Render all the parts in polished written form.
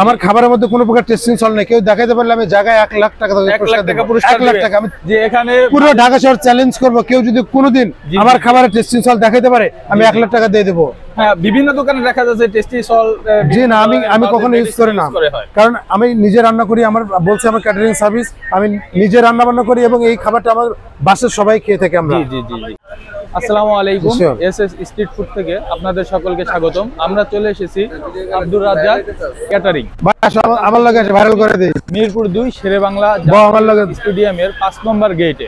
আমার খাবারের মধ্যে কোনো প্রকার টেস্টিং সল নেই। কেউ দেখাইতে পারলে আমি জায়গায় 1 লাখ টাকা পুরস্কার 1 লাখ টাকা আমি যে এখানে পুরো ঢাকা শহর চ্যালেঞ্জ করব, কেউ যদি কোনোদিন আমার খাবারের টেস্টিং সল দেখাইতে পারে আমি 1 লাখ টাকা দিয়ে দেবো। হ্যাঁ, বিভিন্ন দোকানে দেখা যাচ্ছে টেস্টি সল। জি না, আমি কখনো ইউজ করি না, কারণ আমি নিজে রান্না করি। আমার বলছে আমার ক্যাটারিং সার্ভিস, আমি নিজে রান্না বান্না করি এবং এই খাবারটা আমার বাসার সবাই খেয়ে থাকি আমরা। জি জি জি জি। আসসালামু আলাইকুম, এসএস স্ট্রিট ফুড থেকে আপনাদের সকলকে স্বাগতম। আমরা চলে এসেছি আব্দুর রাজ্জাক ক্যাটারিং। আমার লাগে ভাইরাল করে দেই, মিরপুর 2 শেরেবাংলা স্টেডিয়ামের 5 নম্বর গেটে।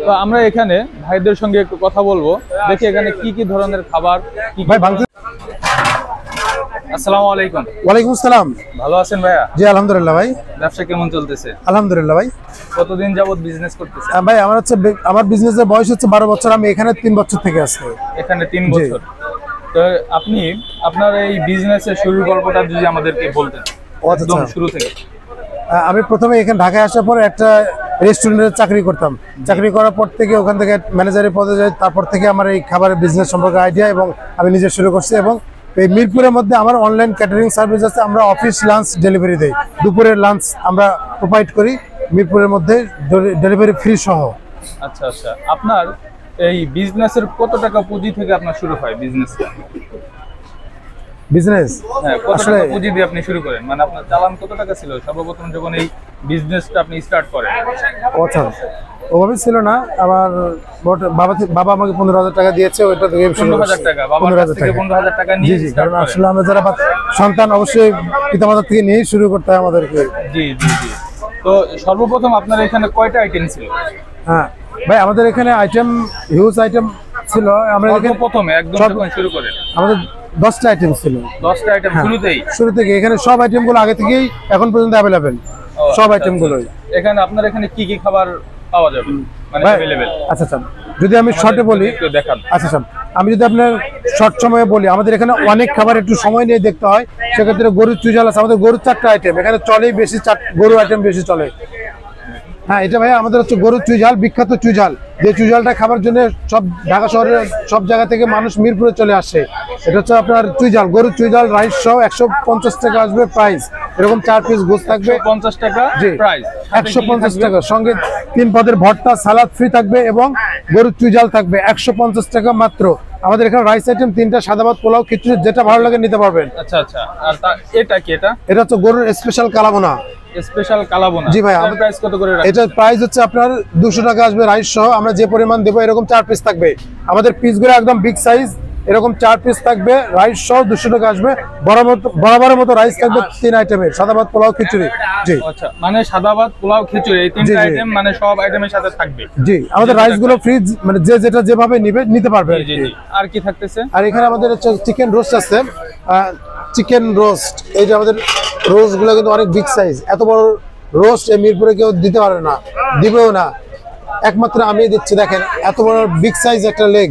তো আমরা এখানে ভাইদের সঙ্গে একটু কথা বলবো, দেখি এখানে কি কি ধরনের খাবার ভাই ভাঙতে। আসসালামু আলাইকুম। ওয়ালাইকুম আসসালাম। ভালো আছেন ভাইয়া? জি আলহামদুলিল্লাহ ভাই। ব্যবসা কেমন চলতেছে? আলহামদুলিল্লাহ ভাই। কতদিন যাবত বিজনেস করতেছেন? ভাই আমার বিজনেসের বয়স হচ্ছে 12 বছর। আমি এখানে 3 বছর থেকে আছি। এখানে 3 বছর। তো আপনি আপনার এই বিজনেসের শুরুর গল্পটা যদি আমাদেরকে বলতেন একদম শুরু থেকে। আমি প্রথমে এখানে ঢাকায় আসার পর একটা রেস্টুরেন্টে চাকরি করতাম। চাকরি করার পর থেকে ওখান থেকে ম্যানেজারের পদে যাই। তারপর থেকে আমার এই খাবারের বিজনেস সম্পর্কে আইডিয়া এবং আমি নিজে শুরু করছি। এবং এই মিরপুরের মধ্যে আমার অনলাইন ক্যাটারিং সার্ভিস আছে। আমরা অফিস লাঞ্চ ডেলিভারি দেই, দুপুরের লাঞ্চ আমরা প্রোভাইড করি মিরপুরের মধ্যে, ডেলিভারি ফ্রি সহ। আচ্ছা আচ্ছা, আপনার এই বিজনেসের কত টাকা পুঁজি থেকে আপনার শুরু হয় বিজনেসটা? বিজনেস হ্যাঁ, কত টাকা পুঁজি দিয়ে আপনি শুরু করেন? মানে আপনার চালান কত টাকা ছিল সর্বপ্রথম যখন এই বিজনেসটা আপনি স্টার্ট করেন? আচ্ছা, ওভাবে ছিল না। আমার বাবা আমাকে 15,000 টাকা দিয়েছে, ওইটা থেকে 15,000 টাকা। বাবার কাছ থেকে 15,000 টাকা নিয়ে কারণ আসলে আমরা যারা সন্তান অবশ্যই পিতামাতার থেকে নিয়ে শুরু করতে হয় আমাদেরকে। জি জি জি। তো সর্বপ্রথম আপনার এখানে কয়টা আইটেম ছিল? হ্যাঁ ভাই, আমাদের এখানে আইটেম হিউজ আইটেম ছিল। আমরা এখানে প্রথমে একদম যখন শুরু করেন আমাদের 10টা আইটেম ছিল। 10টা আইটেম শুরু থেকে? এখানে সব আইটেমগুলো আগে থেকেই এখন পর্যন্ত অ্যাভেলেবেল, সব আইটেমগুলোই। এখানে আপনার এখানে কি কি খাবার পাওয়া যাবে মানে अवेलेबल? আচ্ছা আচ্ছা, যদি আমি শর্টে বলি, দেখান। আচ্ছা আচ্ছা, আমি যদি আপনার শর্ট সময়ে বলি, আমাদের এখানে অনেক খাবার একটু সময় নিয়ে দেখতে হয়। সেক্ষেত্রে গরুর চুইঝাল আছে। আমাদের গরুর 4টা আইটেম এখানে চলেই বেশি, গরু আইটেম বেশি চলে। হ্যাঁ, এটা ভাই আমাদের হচ্ছে গরুর চুইঝাল, বিখ্যাত চুইঝাল। যে চুইঝালটা খাবার জন্য সব ঢাকা শহরের সব জায়গা থেকে মানুষ মিরপুরে চলে আসে। এটা হচ্ছে আপনার চুইঝাল, গরুর চুইঝাল, রাইস সহ 150 টাকা আসবে প্রাইস। এরকম 4 পিস গোস থাকবে, 50 টাকা প্রাইস। 150 টাকা সঙ্গে 3 পদের ভর্তা, সালাদ ফ্রি থাকবে এবং গরুর চুইঝাল থাকবে 150 টাকা মাত্র। আমাদের এখানে রাইস আইটেম 3টা, সাদা ভাত, পোলাও, খিচুড়ি, যেটা ভালো লাগে নিতে পারবেন। আচ্ছা আচ্ছা, আর এটা কি? এটা হচ্ছে গরুর স্পেশাল কালাবোনা। স্পেশাল কালাবোনা। জি ভাই, আমাদের প্রাইস কত করে রাখছেন? এটা প্রাইস হচ্ছে আপনার 200 টাকা আসবে রাইস সহ। আমরা যে পরিমাণ দেব এরকম 4 পিস থাকবে। আমাদের পিসগুলো একদম বিগ সাইজ, এরকম 4 পিস থাকবে রাইস সহ 200 টাকা আসবে। বরাবরের মতো রাইস থাকবে 3 আইটেমের, সাদা ভাত, পোলাও, খিচুড়ি। জি আচ্ছা, মানে সাদা ভাত, পোলাও, খিচুড়ি এই 3টা আইটেম মানে সব আইটেমের সাথে থাকবে। জি, আমাদের রাইস গুলো ফ্রি, মানে যে যেটা যেভাবে নিতে পারবে। জি জি। আর কি থাকতেছে? আর এখানে আমাদের হচ্ছে চিকেন রোস্ট আছে। চিকেন রোস্ট, এই যে আমাদের রোস্ট গুলো কিন্তু অনেক বিগ সাইজ। এত বড় রোস্ট মিরপুরে কেউ দিতে পারে না, দিবেও না, একমাত্র আমি দিচ্ছি। দেখেন এত বড় বিগ সাইজ একটা লেগ।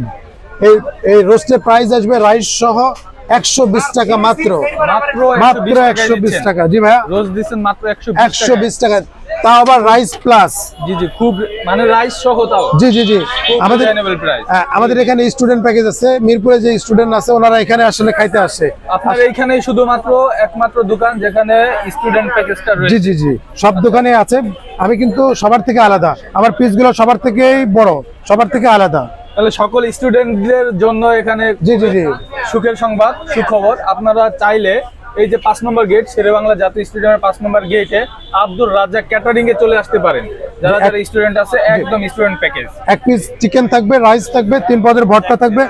এই রোস্টের প্রাইস আসবে রাইস সহ 120 টাকা মাত্র। মাত্র 120 টাকা। জি ভাইয়া, রোস্ট দিচ্ছেন মাত্র 120 টাকা, তাও আবার রাইস প্লাস। জি জি, খুব মানে রাইস সহ তাও। জি জি জি। আমাদের এখানে স্টুডেন্ট প্যাকেজ আছে। মিরপুরে যে স্টুডেন্ট আছে ওনারা এখানে আসলে খাইতে আসে। আপনার এইখানে শুধুমাত্র একমাত্র দোকান যেখানে স্টুডেন্ট প্যাকেজটা রয়েছে? জি জি জি, সব দোকানে আছে। আমি কিন্তু সবার থেকে আলাদা, আমার পিসগুলো সবার থেকেই বড়, সবার থেকে আলাদা। তাহলে সকল স্টুডেন্টদের জন্য এখানে জি জি জি সুখের সংবাদ, সুখবর। আপনারা চাইলে এই যে 5 নম্বর গেট, শেরেবাংলা জাতীয় স্টেডিয়ামের 5 নম্বর গেটে আব্দুর রাজ্জাক ক্যাটারিং এ চলে আসতে পারেন। যারা যারা স্টুডেন্ট আছে, একদম স্টুডেন্ট প্যাকেজ। 1 পিস চিকেন থাকবে, রাইস থাকবে, 3 পদের ভর্তা থাকবে।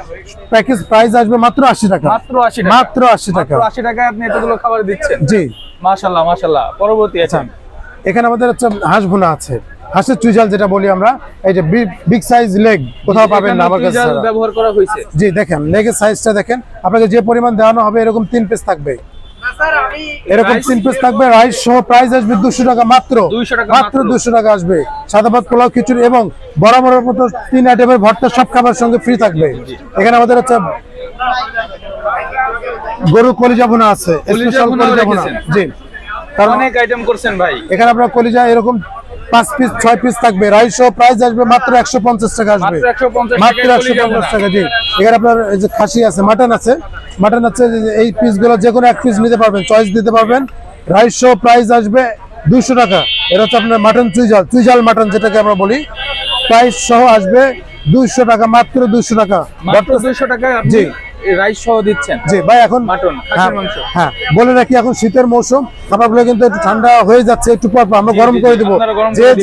প্যাকেজ প্রাইস আসবে মাত্র 80 টাকা। মাত্র 80 টাকা। মাত্র 80 টাকা। মাত্র 80 টাকায় আপনি এতগুলো খাবার দিচ্ছেন। জি, মাশাআল্লাহ মাশাআল্লাহ। পরবর্তী আছে এখানে আমাদের হচ্ছে হাঁস ভুনা আছে, হাঁসের চুইঝাল যেটা বলি আমরা। এই যে বিগ সাইজ লেগ কোথাও পাবেন না আমার কাছে ব্যবহার করা হয়েছে। জি, দেখেন লেগের সাইজটা দেখেন। আপনাকে যে পরিমাণ দেওয়ানো হবে এরকম 3 পিস থাকবে, এরকম 3 পিস থাকবে। রাইস সহ প্রাইস আসবে 200 টাকা মাত্র। মাত্র 200 টাকা আসবে। সাদা ভাত, পোলাও, খিচুড়ি এবং বরাবরের মতো 3 আইটেমের ভর্তা সব খাবার সঙ্গে ফ্রি থাকবে। এখানে আমাদের হচ্ছে গরু কলিজা ভুনা আছে, স্পেশাল কলিজা ভুনা। জি, কারণ অনেক আইটেম করছেন ভাই। এখানে আপনার কলিজা এরকম 5 পিস 6 পিস থাকবে। রাইস সহ প্রাইস আসবে মাত্র 150 টাকা আসবে। মাত্র 150 টাকা। জি, এখানে আপনার এই যে খাসি আছে, মাটন আছে। এই পিসগুলো যে কোনো 1 পিস নিতে পারবেন, চয়েস দিতে পারবেন। রাইস সহ প্রাইস আসবে 200 টাকা। এটা হচ্ছে আপনার মাটন চুইঝাল মাটন যেটাকে আমরা বলি, প্রাইস সহ আসবে 200 টাকা, মাত্র 200 টাকা। মাত্র 200 টাকায় আপনি রাইস সহ দিচ্ছেন। জি ভাই, এখন মাটন খাসির মাংস। হ্যাঁ, বলে রাখি এখন শীতের মৌসুম, খাবারগুলো কিন্তু একটু ঠান্ডা হয়ে যাচ্ছে, একটু পর আমরা গরম করে দিব।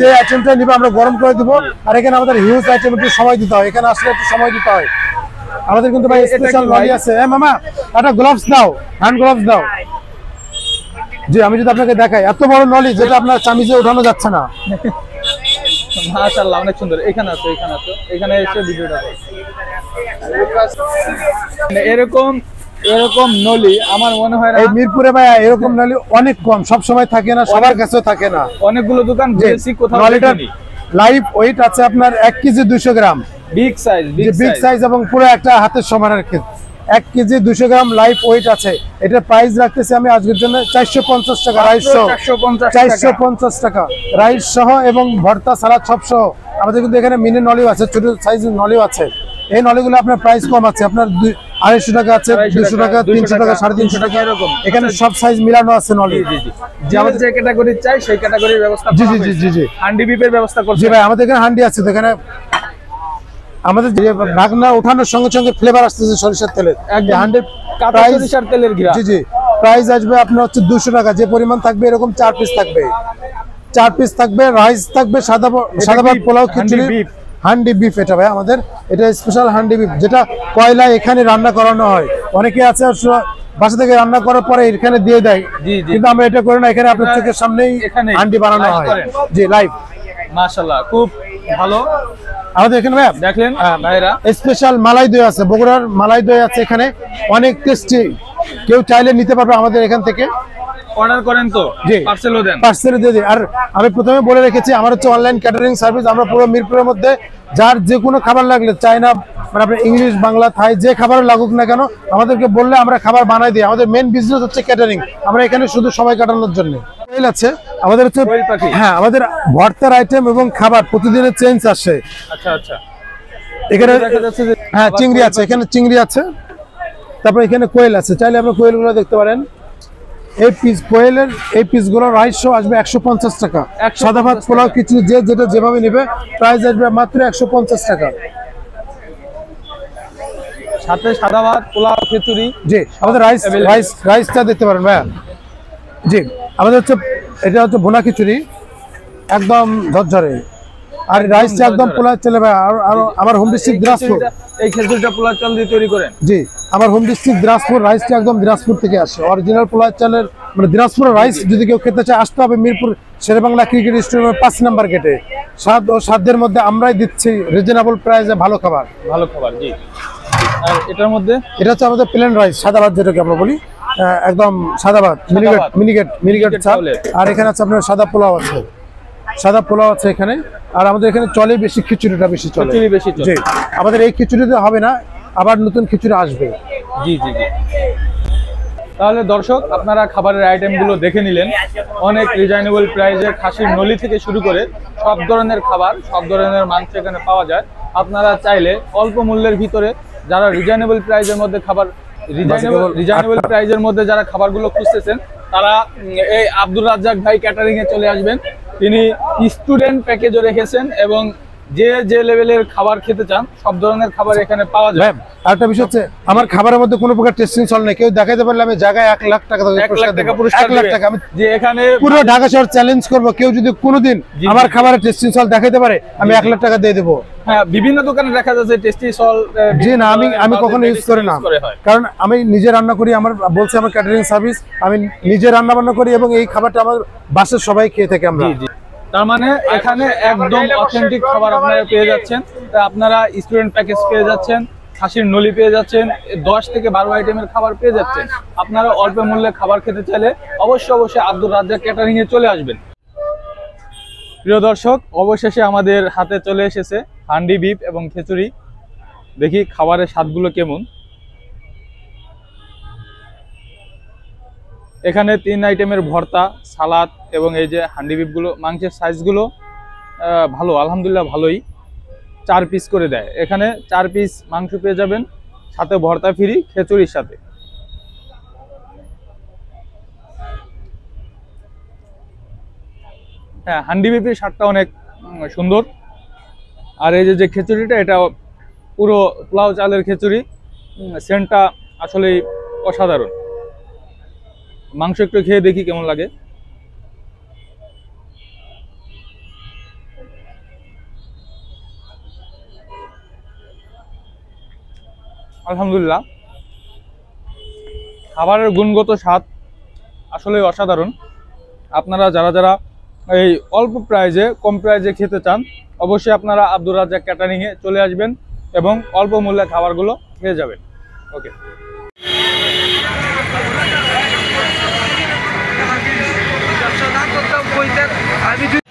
যে আইটেমটা নিবে আমরা গরম করে দিব। আর এখানে আমাদের হিউজ আইটেম একটু সময় দিতে হয়, এখানে আসলে একটু সময় দিতে হয়। আমাদের কিন্তু ভাই স্পেশাল নলি আছে। মামা একটা গ্লাভস দাও, হ্যান্ড গ্লাভস দাও। জি, আমি যদি আপনাকে দেখাই, এত বড় নলি যেটা আপনার চামিজে উঠানো যাচ্ছে না। মাশাআল্লাহ, অনেক সুন্দর। এখানে আছে, এখানে এসে ভিডিওটা করো। এরকম নলি আমার মনে হয় না এই মিরপুরে ভাই এরকম নলি অনেক কম, সব সময় থাকে না, সবার কাছেও থাকে না। অনেকগুলো দোকান ঘুরেছি, কোথাও দেখিনি। লাইভ ওয়েট আছে আপনার 1 কেজি 200 গ্রাম, বিগ সাইজ এবং পুরো একটা হাতের সমান আর কি। 1 কেজি 200 গ্রাম লাইভ ওয়েট আছে। এটা প্রাইস রাখতেছি আমি আজকের জন্য 450 টাকা রাইস সহ। 450 টাকা রাইস সহ এবং ভর্তা সালাদ সব সহ। আমাদের কিন্তু এখানে মিনি নলিও আছে, ছোট সাইজের নলিও আছে। এই নলিগুলো আপনার প্রাইস কম আছে, আপনার 250 টাকা আছে, 200 টাকা, 300 টাকা, 350 টাকা এরকম। এখানে সব সাইজ মিলানো আছে নলি। যে আমাদের যে ক্যাটাগরি চাই সেই ক্যাটাগরির ব্যবস্থা করা হয়েছে। জি। হান্ডি বিপের ব্যবস্থা করছি। জি ভাই, আমাদের এখানে হান্ডি আছে। এখানে আমাদের যে ঢাকনা ওঠানোর সঙ্গে সঙ্গে ফ্লেভার আসতেছে সরিষার তেলের। সরিষার তেলের ঘিরা। জি, প্রাইস আসবে আপনার হচ্ছে 200 টাকা। যে পরিমাণ থাকবে এরকম 4 পিস থাকবে, 4 পিস থাকবে। রাইস থাকবে সাদা ভাত, পোলাও, খিচুড়ি, হান্ডি বিফ। এটা ভাই আমাদের এটা স্পেশাল হান্ডি বিফ, যেটা কয়লায় এখানে রান্না করানো হয়। অনেকে আছে বাসা থেকে রান্না করার পরে এখানে দিয়ে দেয়, কিন্তু আমরা এটা করি না। এখানে আপনার চোখের সামনেই হান্ডি বানানো হয়। জি, লাইভ। মাশাআল্লাহ, খুব ভালো। আমাদের এখানে ভাই দেখলেন ভাইরা স্পেশাল মালাই দই আছে, বগুড়ার মালাই দই আছে এখানে, অনেক টেস্টি। কেউ চাইলে নিতে পারবে আমাদের এখান থেকে। অর্ডার করেন তো? জি, পার্সেলও দেন। পার্সেল দিয়ে দিই। আর আমি প্রথমে বলে রেখেছি, আমার হচ্ছে অনলাইন ক্যাটারিং সার্ভিস। আমরা পুরো মিরপুরের মধ্যে যার যে কোনো খাবার লাগলে, চাইনা মানে আপনার ইংলিশ, বাংলা, থাই, যে খাবার লাগুক না কেন আমাদেরকে বললে আমরা খাবার বানাই দিই। আমাদের মেন বিজনেস হচ্ছে ক্যাটারিং। আমরা এখানে শুধু সময় কাটানোর জন্য আছে। আমাদের হচ্ছে হ্যাঁ, আমাদের ভর্তার আইটেম এবং খাবার প্রতিদিনের চেঞ্জ আসে। আচ্ছা। এখানে হ্যাঁ চিংড়ি আছে, এখানে চিংড়ি আছে। তারপর এখানে কোয়েল আছে, চাইলে আপনি কোয়েলগুলো দেখতে পারেন। এই পিস কোয়েলের এই পিসগুলো রাইস সহ আসবে 150 টাকা। সাদা ভাত, পোলাও, খিচুড়ি যে যেটা যেভাবে নেবে প্রাইস আসবে মাত্র 150 টাকা। সাথে সাদা ভাত, পোলাও, খিচুড়ি। জি, আমাদের রাইসটা দেখতে পারেন ভাইয়া। জি, আমাদের হচ্ছে এটা হচ্ছে ভুনা খিচুড়ি, একদম ঝরঝরে। আর রাইসটা একদম পোলার চালে ভাই। আর আমার হোম ডিস্ট্রিক্ট দিনাজপুর। এই খিচুড়িটা পোলার চাল দিয়ে তৈরি করেন? জি, আমার হোম ডিস্ট্রিক্ট দিনাজপুর। রাইসটা একদম দিনাজপুর থেকে আসে, অরিজিনাল পোলার চালের। মানে দিনাজপুরের রাইস যদি কেউ খেতে চায় আসতে হবে মিরপুর শেরেবাংলা ক্রিকেট স্টেডিয়ামের 5 নাম্বার গেটে। স্বাদ ও সাধ্যের মধ্যে আমরাই দিচ্ছি রিজনেবল প্রাইসে ভালো খাবার। জি। আর এটার মধ্যে এটা হচ্ছে আমাদের প্লেন রাইস, সাদা ভাত যেটাকে আমরা বলি, একদম সাদা ভাত, মিনিকেট চাল। আর এখানে আছে আপনার সাদা পোলাও আছে এখানে। আর আমাদের এখানে চলে বেশি খিচুড়িটা বেশি চলে। জি, আমাদের এই খিচুড়িতে হবে না, আবার নতুন খিচুড়ি আসবে। জি। তাহলে দর্শক, আপনারা খাবারের আইটেমগুলো দেখে নিলেন। অনেক রিজনেবল প্রাইসে খাসির নলি থেকে শুরু করে সব ধরনের খাবার, সব ধরনের মাংস এখানে পাওয়া যায়। আপনারা চাইলে অল্প মূল্যের ভিতরে যারা রিজনেবল প্রাইসের মধ্যে যারা খাবারগুলো খুঁজতেছেন, তারা এই আব্দুর রাজ্জাক ভাই ক্যাটারিং এ চলে আসবেন। তিনি স্টুডেন্ট প্যাকেজও রেখেছেন এবং যে লেভেলের খাবার খেতে চান সব ধরনের খাবার এখানে পাওয়া যায়। আরেকটা বিষয় হচ্ছে, আমার খাবারের মধ্যে কোনো প্রকার টেস্টিং সল নেই। কেউ দেখাতে পারলে আমি জায়গায় 1 লাখ টাকা পুরস্কার আমি যে এখানে পুরো ঢাকা শহর চ্যালেঞ্জ করব। কেউ যদি কোনোদিন আমার খাবারের টেস্টিং সল দেখাতে পারে, আমি 1 লাখ টাকা দিয়ে দেবো। হ্যাঁ, বিভিন্ন দোকানে দেখা যাচ্ছে টেস্টি সল। জি না, আমি কখনো ইউজ করি না, কারণ আমি নিজে রান্না করি। আমার বলছে আমার ক্যাটারিং সার্ভিস, আমি নিজে রান্না বান্না করি এবং এই খাবারটা আমার বাসার সবাই খেয়ে থাকে আমরা। তার মানে এখানে একদম অথেন্টিক খাবার আপনারা পেয়ে যাচ্ছেন। আপনারা স্টুডেন্ট প্যাকেজ পেয়ে যাচ্ছেন, খাসির নলি পেয়ে যাচ্ছেন, 10 থেকে 12 আইটেমের খাবার পেয়ে যাচ্ছেন। আপনারা অল্প মূল্যে খাবার খেতে চাইলে অবশ্যই আব্দুর রাজ্জাক ক্যাটারিং এ চলে আসবেন। প্রিয় দর্শক, অবশেষে আমাদের হাতে চলে এসেছে হান্ডি বিফ এবং খিচুড়ি। দেখি খাবারের স্বাদগুলো কেমন। এখানে 3 আইটেমের ভর্তা, সালাদ এবং এই যে হান্ডি বিফগুলো, মাংসের সাইজগুলো ভালো, আলহামদুলিল্লাহ ভালোই। 4 পিস করে দেয়। এখানে 4 পিস মাংস পেয়ে যাবেন, সাথে ভর্তা ফ্রি খিচুড়ির সাথে। হ্যাঁ, হান্ডি বিপির স্বাদটা অনেক সুন্দর। আর এই যে খিচুড়িটা, এটা পুরো পোলাও চালের খিচুড়ি, সেন্টটা আসলেই অসাধারণ। মাংস একটু খেয়ে দেখি কেমন লাগে। আলহামদুলিল্লাহ, খাবারের গুণগত স্বাদ আসলে অসাধারণ। আপনারা যারা যারা এই অল্প প্রাইজে, কম প্রাইজে খেতে চান, অবশ্যই আপনারা আব্দুর রাজ্জাক ক্যাটারিংয়ে চলে আসবেন এবং অল্প মূল্যে খাবারগুলো পেয়ে যাবেন। ওকে, ব্যবসা না করতাম কইতেন আমি